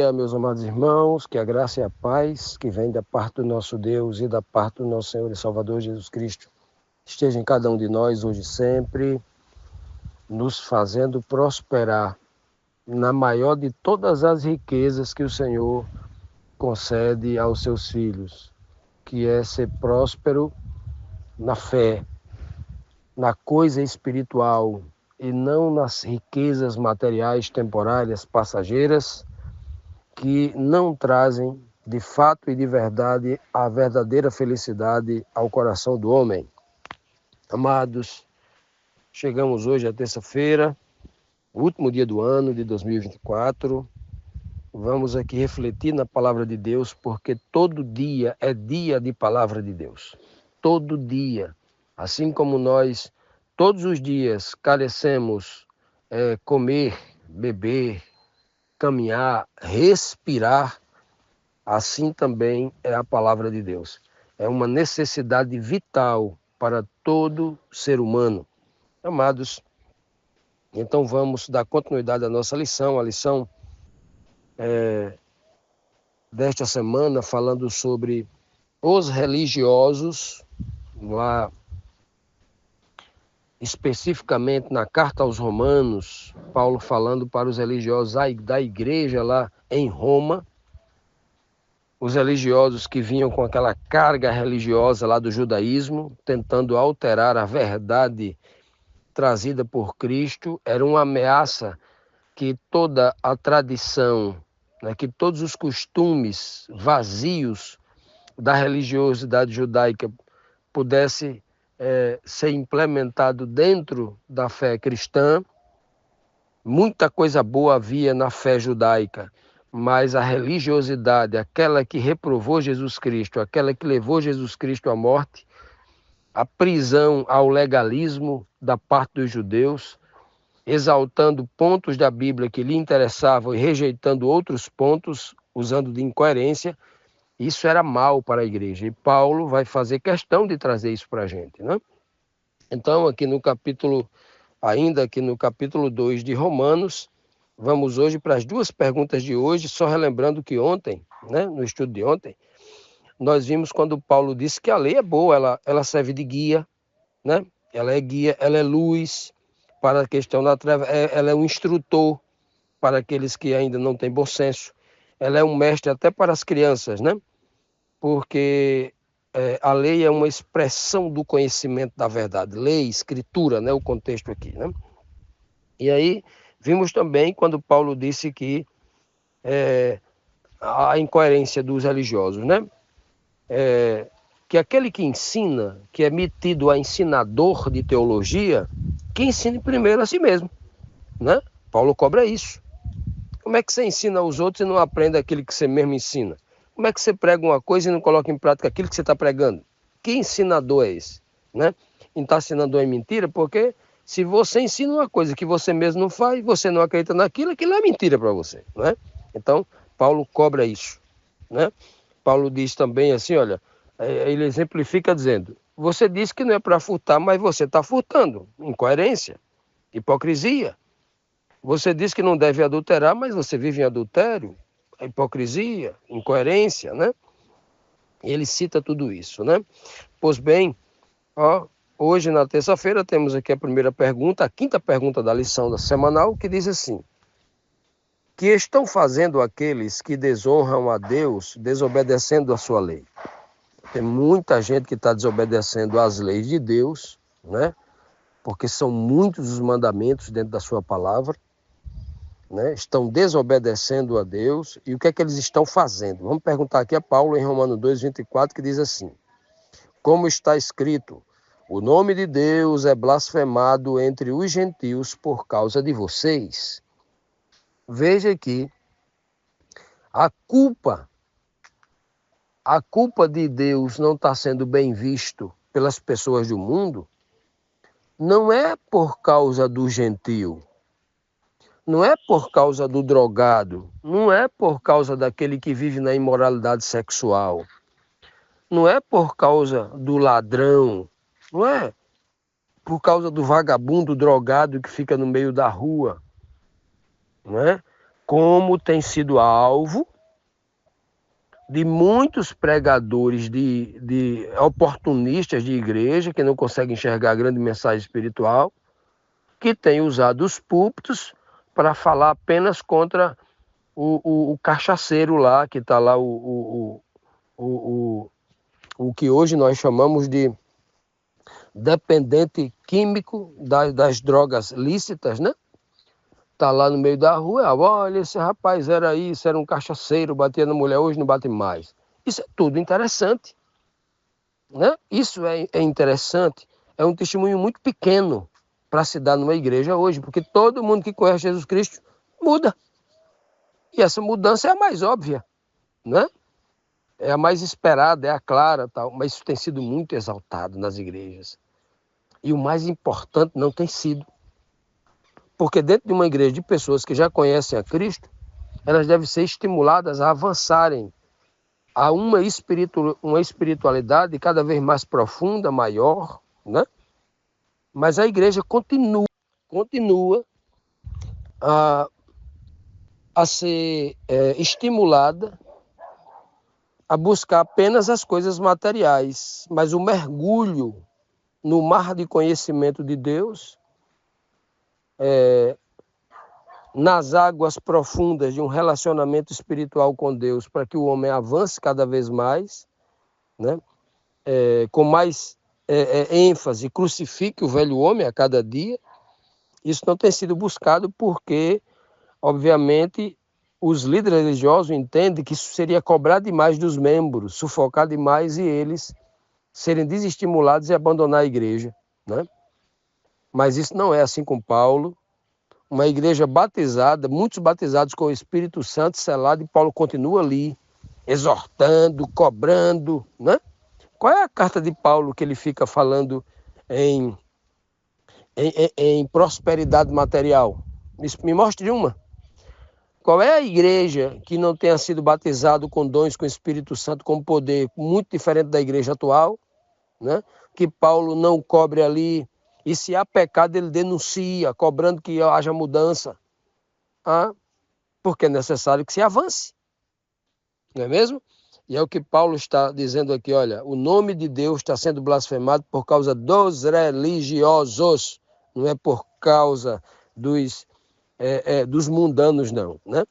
dia, meus amados irmãos, que a graça e a paz que vem da parte do nosso Deus e da parte do nosso Senhor e Salvador Jesus Cristo esteja em cada um de nós hoje e sempre, nos fazendo prosperar na maior de todas as riquezas que o Senhor concede aos seus filhos, que é ser próspero na fé, na coisa espiritual e não nas riquezas materiais temporárias, passageiras, que não trazem de fato e de verdade a verdadeira felicidade ao coração do homem. Amados, chegamos hoje à terça-feira, o último dia do ano de 2024. Vamos aqui refletir na palavra de Deus, porque todo dia é dia de palavra de Deus. Todo dia. Assim como nós, todos os dias, carecemos comer, beber, caminhar, respirar, assim também é a palavra de Deus. É uma necessidade vital para todo ser humano. Amados, então vamos dar continuidade à nossa lição, a lição desta semana, falando sobre os religiosos, lá especificamente na carta aos Romanos, Paulo falando para os religiosos da igreja lá em Roma, os religiosos que vinham com aquela carga religiosa lá do judaísmo, tentando alterar a verdade trazida por Cristo. Era uma ameaça que toda a tradição, que todos os costumes vazios da religiosidade judaica pudesse ser implementado dentro da fé cristã. Muita coisa boa havia na fé judaica, mas a religiosidade, aquela que reprovou Jesus Cristo, aquela que levou Jesus Cristo à morte, a prisão ao legalismo da parte dos judeus, exaltando pontos da Bíblia que lhe interessavam e rejeitando outros pontos, usando de incoerência, isso era mal para a igreja. E Paulo vai fazer questão de trazer isso para a gente, né? Então, ainda aqui no capítulo 2 de Romanos, vamos hoje para as duas perguntas de hoje, só relembrando que ontem, no estudo de ontem, nós vimos quando Paulo disse que a lei é boa, ela serve de guia, né? Ela é guia, ela é luz para a questão da treva, ela é um instrutor para aqueles que ainda não têm bom senso, ela é um mestre até para as crianças, né? Porque a lei é uma expressão do conhecimento da verdade, lei, escritura, o contexto aqui, né? E aí vimos também quando Paulo disse que a incoerência dos religiosos, né? Que aquele que ensina, que é metido a ensinador de teologia, que ensine primeiro a si mesmo, né? Paulo cobra isso. Como é que você ensina aos outros e não aprende aquilo que você mesmo ensina? Como é que você prega uma coisa e não coloca em prática aquilo que você está pregando? Que ensinador é esse? Né? E está ensinador é mentira, porque se você ensina uma coisa que você mesmo não faz, você não acredita naquilo, aquilo é mentira para você. Né? Então, Paulo cobra isso. Né? Paulo diz também assim, olha, ele exemplifica dizendo, você disse que não é para furtar, mas você está furtando. Incoerência, hipocrisia. Você diz que não deve adulterar, mas você vive em adultério, a hipocrisia, incoerência, né? Ele cita tudo isso, né? Pois bem, hoje na terça-feira temos aqui a primeira pergunta, a quinta pergunta da lição da semanal, que diz assim: que estão fazendo aqueles que desonram a Deus, desobedecendo a sua lei? Tem muita gente que está desobedecendo às leis de Deus, né? Porque são muitos os mandamentos dentro da sua palavra. Estão desobedecendo a Deus. E o que é que eles estão fazendo? Vamos perguntar aqui a Paulo em Romanos 2:24, que diz assim: como está escrito, o nome de Deus é blasfemado entre os gentios por causa de vocês. Veja que a culpa de Deus não está sendo bem visto pelas pessoas do mundo, não é por causa do gentio, não é por causa do drogado, não é por causa daquele que vive na imoralidade sexual, não é por causa do ladrão, não é por causa do vagabundo drogado que fica no meio da rua, não é? como tem sido alvo de muitos pregadores, de oportunistas de igreja, que não conseguem enxergar a grande mensagem espiritual, que têm usado os púlpitos para falar apenas contra o cachaceiro lá, que está lá, o que hoje nós chamamos de dependente químico das drogas lícitas, né? Tá lá no meio da rua, olha, esse rapaz era isso, era um cachaceiro, batia na mulher, hoje não bate mais. Isso é tudo interessante, né? Isso é interessante, é um testemunho muito pequeno para se dar numa igreja hoje, porque todo mundo que conhece Jesus Cristo muda. E essa mudança é a mais óbvia, né? É a mais esperada, é a clara, tal, mas isso tem sido muito exaltado nas igrejas. E o mais importante não tem sido. Porque dentro de uma igreja de pessoas que já conhecem a Cristo, elas devem ser estimuladas a avançarem a uma espiritualidade cada vez mais profunda, maior, né? Mas a igreja continua a ser estimulada a buscar apenas as coisas materiais, mas o mergulho no mar de conhecimento de Deus, nas águas profundas de um relacionamento espiritual com Deus, para que o homem avance cada vez mais, né? Com mais ênfase, crucifique o velho homem a cada dia. Isso não tem sido buscado porque, obviamente, os líderes religiosos entendem que isso seria cobrar demais dos membros, sufocar demais e eles serem desestimulados e abandonar a igreja, né? Mas isso não é assim com Paulo. Uma igreja batizada, muitos batizados com o Espírito Santo selado, e Paulo continua ali, exortando, cobrando, né? Qual é a carta de Paulo que ele fica falando em prosperidade material? Me mostre uma. Qual é a igreja que não tenha sido batizado com dons com o Espírito Santo, com poder, muito diferente da igreja atual, né? Que Paulo não cobre ali, e se há pecado ele denuncia, cobrando que haja mudança, porque é necessário que se avance, não é mesmo? E é o que Paulo está dizendo aqui, olha, o nome de Deus está sendo blasfemado por causa dos religiosos, não é por causa dos mundanos, não, né?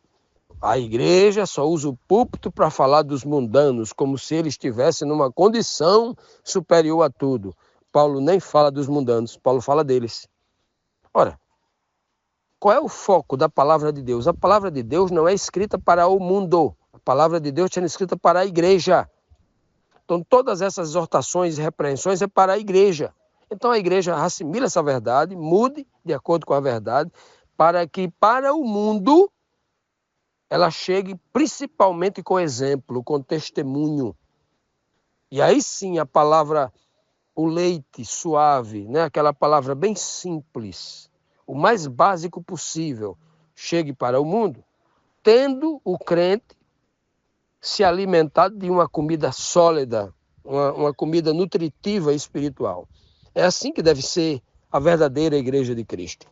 A igreja só usa o púlpito para falar dos mundanos, como se eles estivessem numa condição superior a tudo. Paulo nem fala dos mundanos, Paulo fala deles. Ora, qual é o foco da palavra de Deus? A palavra de Deus não é escrita para o mundo. A palavra de Deus é escrita para a igreja. Então, todas essas exortações e repreensões é para a igreja. Então, a igreja assimila essa verdade, mude de acordo com a verdade, para que para o mundo ela chegue principalmente com exemplo, com testemunho. E aí sim a palavra, o leite suave, né? Aquela palavra bem simples, o mais básico possível, chegue para o mundo, tendo o crente se alimentado de uma comida sólida, uma comida nutritiva espiritual. É assim que deve ser a verdadeira igreja de Cristo.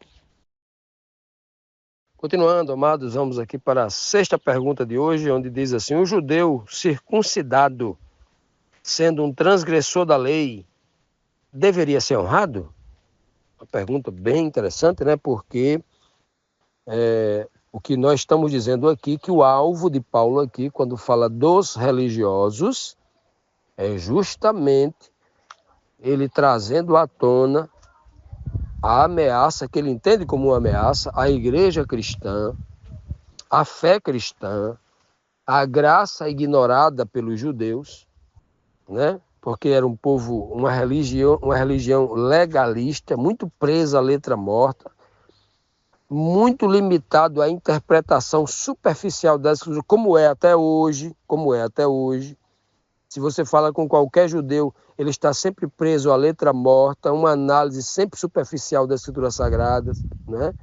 Continuando, amados, vamos aqui para a sexta pergunta de hoje, onde diz assim: o judeu circuncidado, sendo um transgressor da lei, deveria ser honrado? Uma pergunta bem interessante, né? Porque o que nós estamos dizendo aqui, que o alvo de Paulo aqui, quando fala dos religiosos, é justamente ele trazendo à tona a ameaça, que ele entende como uma ameaça, à igreja cristã, à fé cristã, à graça ignorada pelos judeus, né? Porque era um povo, uma religião legalista, muito presa à letra morta, muito limitado à interpretação superficial das escrituras, como é até hoje. Se você fala com qualquer judeu, ele está sempre preso à letra morta, uma análise sempre superficial das escrituras sagradas, né?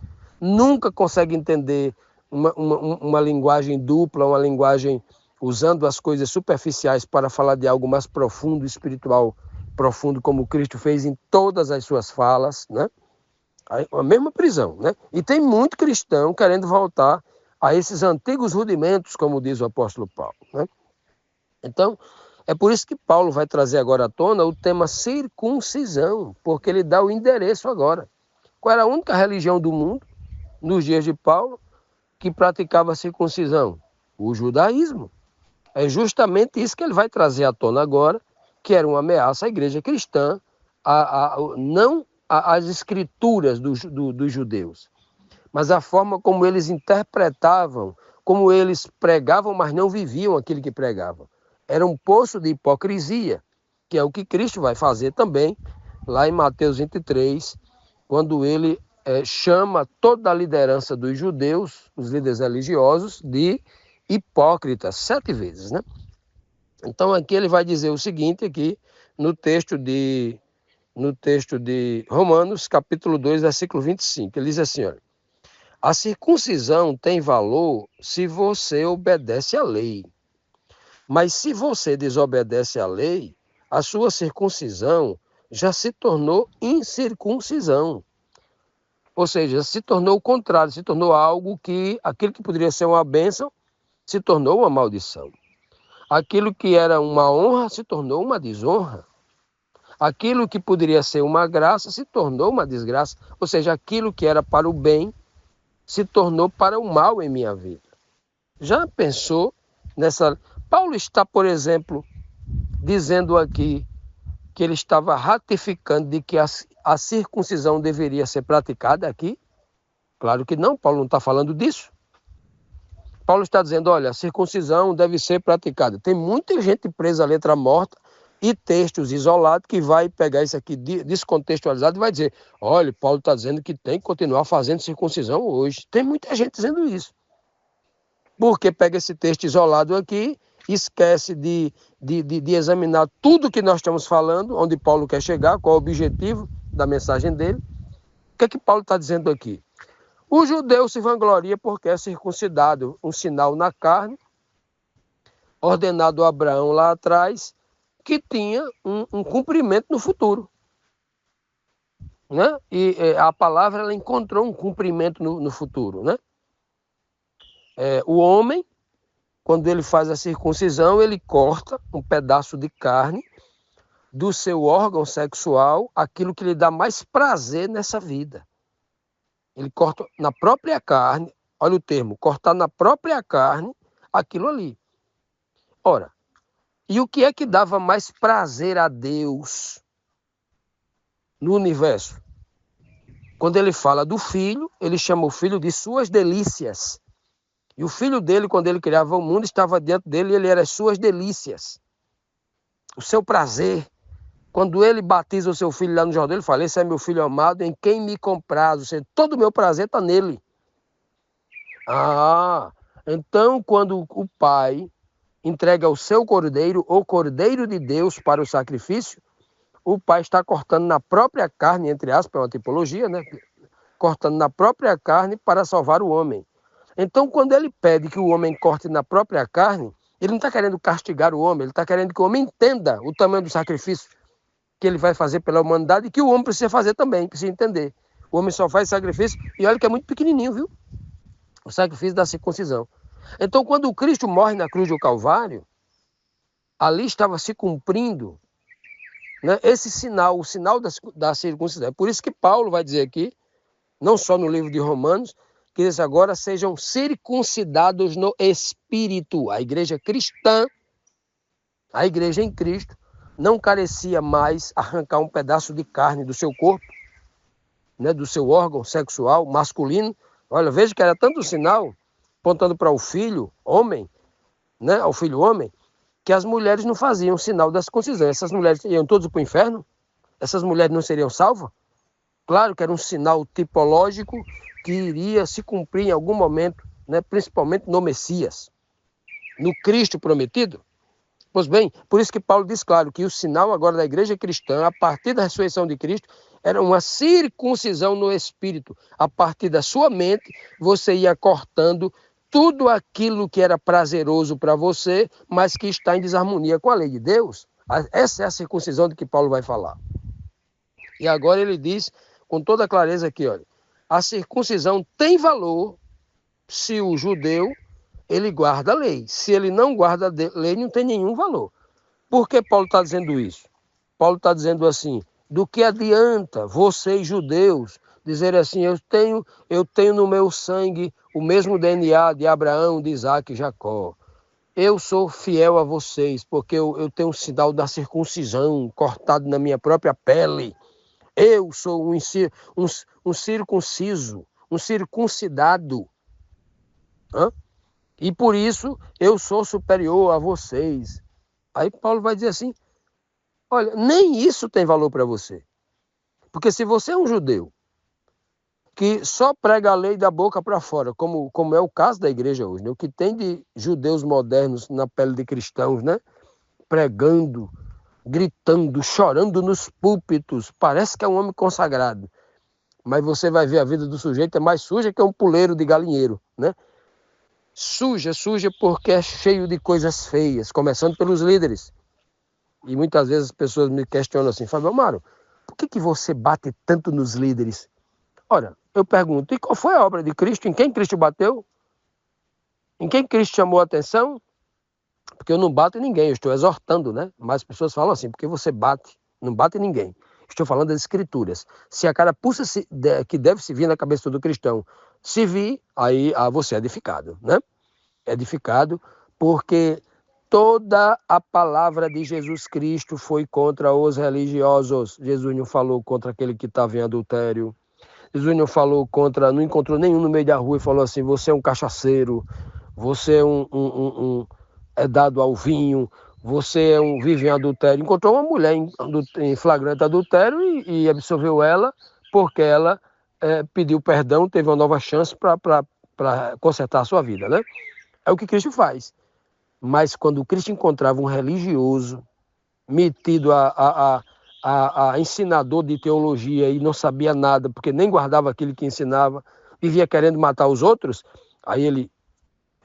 Nunca consegue entender uma linguagem dupla, uma linguagem usando as coisas superficiais para falar de algo mais profundo, espiritual, profundo, como Cristo fez em todas as suas falas, né? A mesma prisão, né? E tem muito cristão querendo voltar a esses antigos rudimentos, como diz o apóstolo Paulo, né? Então, é por isso que Paulo vai trazer agora à tona o tema circuncisão, porque ele dá o endereço agora. Qual era a única religião do mundo, nos dias de Paulo, que praticava a circuncisão? O judaísmo. É justamente isso que ele vai trazer à tona agora, que era uma ameaça à igreja cristã, não às escrituras dos judeus, mas a forma como eles interpretavam, como eles pregavam, mas não viviam aquilo que pregavam. Era um poço de hipocrisia, que é o que Cristo vai fazer também, lá em Mateus 23, quando ele chama toda a liderança dos judeus, os líderes religiosos, de hipócritas, 7 vezes, né? Então aqui ele vai dizer o seguinte aqui no texto de Romanos, capítulo 2, versículo 25. Ele diz assim, olha: a circuncisão tem valor se você obedece à lei. Mas se você desobedece à lei, a sua circuncisão já se tornou incircuncisão. Ou seja, se tornou o contrário, se tornou aquilo que poderia ser uma bênção, se tornou uma maldição. Aquilo que era uma honra se tornou uma desonra. Aquilo que poderia ser uma graça se tornou uma desgraça. Ou seja, aquilo que era para o bem se tornou para o mal em minha vida. Já pensou nessa... Paulo está, por exemplo, dizendo aqui que ele estava ratificando de que a circuncisão deveria ser praticada aqui? Claro que não, Paulo não está falando disso. Paulo está dizendo, olha, a circuncisão deve ser praticada. Tem muita gente presa à letra morta e textos isolados que vai pegar isso aqui descontextualizado e vai dizer, olha, Paulo está dizendo que tem que continuar fazendo circuncisão hoje. Tem muita gente dizendo isso. Porque pega esse texto isolado aqui, esquece de examinar tudo que nós estamos falando, onde Paulo quer chegar, qual é o objetivo da mensagem dele. O que é que Paulo está dizendo aqui? O judeu se vangloria porque é circuncidado, um sinal na carne, ordenado a Abraão lá atrás, que tinha um cumprimento no futuro. Né? E a palavra ela encontrou um cumprimento no futuro. Né? O homem, quando ele faz a circuncisão, ele corta um pedaço de carne do seu órgão sexual, aquilo que lhe dá mais prazer nessa vida. Ele corta na própria carne, olha o termo, cortar na própria carne aquilo ali. Ora, e o que é que dava mais prazer a Deus no universo? Quando ele fala do filho, ele chama o filho de suas delícias. E o filho dele, quando ele criava o mundo, estava dentro dele e ele era as suas delícias. O seu prazer. Quando ele batiza o seu filho lá no Jordão, ele fala, esse é meu filho amado, em quem me compraz. Ou seja, todo o meu prazer está nele. Então quando o pai entrega o seu cordeiro, o cordeiro de Deus para o sacrifício, o pai está cortando na própria carne, entre aspas, é uma tipologia, né? Cortando na própria carne para salvar o homem. Então, quando ele pede que o homem corte na própria carne, ele não está querendo castigar o homem, ele está querendo que o homem entenda o tamanho do sacrifício que ele vai fazer pela humanidade e que o homem precisa fazer também, precisa entender. O homem só faz sacrifício, e olha que é muito pequenininho, viu? O sacrifício da circuncisão. Então, quando o Cristo morre na cruz do Calvário, ali estava se cumprindo, né, esse sinal, o sinal da circuncisão. É por isso que Paulo vai dizer aqui, não só no livro de Romanos, que eles agora sejam circuncidados no Espírito. A igreja cristã, a igreja em Cristo, não carecia mais arrancar um pedaço de carne do seu corpo, né, do seu órgão sexual masculino. Olha, veja que era tanto sinal, apontando para o filho homem, né, ao filho homem, que as mulheres não faziam sinal da circuncisão. Essas mulheres iam todas para o inferno? Essas mulheres não seriam salvas? Claro que era um sinal tipológico que iria se cumprir em algum momento, né, principalmente no Messias, no Cristo prometido. Pois bem, por isso que Paulo diz claro que o sinal agora da igreja cristã, a partir da ressurreição de Cristo, era uma circuncisão no espírito. A partir da sua mente, você ia cortando tudo aquilo que era prazeroso para você, mas que está em desarmonia com a lei de Deus. Essa é a circuncisão de que Paulo vai falar. E agora ele diz com toda clareza aqui, olha, a circuncisão tem valor se o judeu, ele guarda a lei. Se ele não guarda a lei, não tem nenhum valor. Por que Paulo está dizendo isso? Paulo está dizendo assim, do que adianta vocês judeus dizer assim, eu tenho no meu sangue o mesmo DNA de Abraão, de Isaac e Jacó. Eu sou fiel a vocês, porque eu tenho um sinal da circuncisão cortado na minha própria pele. Eu sou um circunciso, um circuncidado. Hã? E por isso eu sou superior a vocês. Aí Paulo vai dizer assim, olha, nem isso tem valor para você. Porque se você é um judeu que só prega a lei da boca para fora, como é o caso da igreja hoje, né? O que tem de judeus modernos na pele de cristãos, né? Pregando, gritando, chorando nos púlpitos, parece que é um homem consagrado. Mas você vai ver a vida do sujeito é mais suja que um puleiro de galinheiro, né? Suja porque é cheio de coisas feias, começando pelos líderes. E muitas vezes as pessoas me questionam assim, Fábio Amaro, por que você bate tanto nos líderes? Ora, eu pergunto, e qual foi a obra de Cristo? Em quem Cristo bateu? Em quem Cristo chamou a atenção? Porque eu não bato em ninguém, eu estou exortando, né? Mas as pessoas falam assim, porque você bate, não bate em ninguém. Estou falando das escrituras. Se a carapuça que deve se vir na cabeça do cristão se vir, aí você é edificado, né? É edificado porque toda a palavra de Jesus Cristo foi contra os religiosos. Jesus não falou contra aquele que estava em adultério. Jesus não falou contra, não encontrou nenhum no meio da rua e falou assim, você é um cachaceiro, você é é dado ao vinho, você vive em adultério. Encontrou uma mulher em flagrante adultério e absolveu ela, porque ela pediu perdão, teve uma nova chance para consertar a sua vida, né? É o que Cristo faz. Mas quando Cristo encontrava um religioso metido a ensinador de teologia e não sabia nada, porque nem guardava aquilo que ensinava, vivia querendo matar os outros, aí ele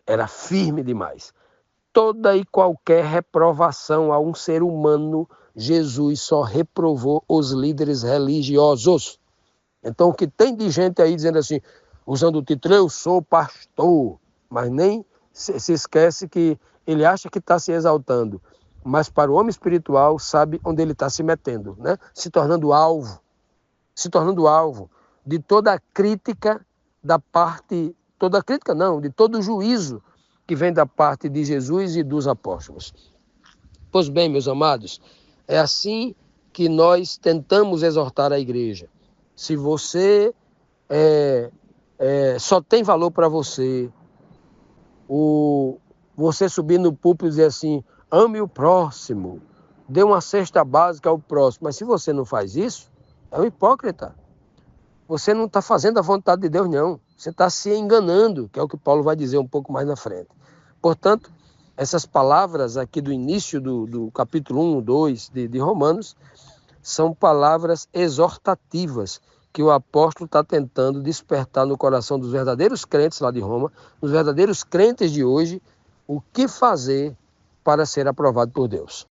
era firme demais. Toda e qualquer reprovação a um ser humano, Jesus só reprovou os líderes religiosos. Então o que tem de gente aí dizendo assim, usando o título, eu sou pastor, mas nem se esquece que ele acha que está se exaltando, mas para o homem espiritual sabe onde ele está se metendo, né? Se tornando alvo de toda a crítica da parte, toda a crítica não, de todo o juízo que vem da parte de Jesus e dos apóstolos. Pois bem, meus amados, é assim que nós tentamos exortar a igreja. Se você só tem valor para você, você subir no púlpito e dizer assim, ame o próximo, dê uma cesta básica ao próximo, mas se você não faz isso, é um hipócrita. Você não está fazendo a vontade de Deus, não. Você está se enganando, que é o que Paulo vai dizer um pouco mais na frente. Portanto, essas palavras aqui do início do capítulo 1, 2 de Romanos, são palavras exortativas que o apóstolo está tentando despertar no coração dos verdadeiros crentes lá de Roma, dos verdadeiros crentes de hoje, o que fazer para ser aprovado por Deus.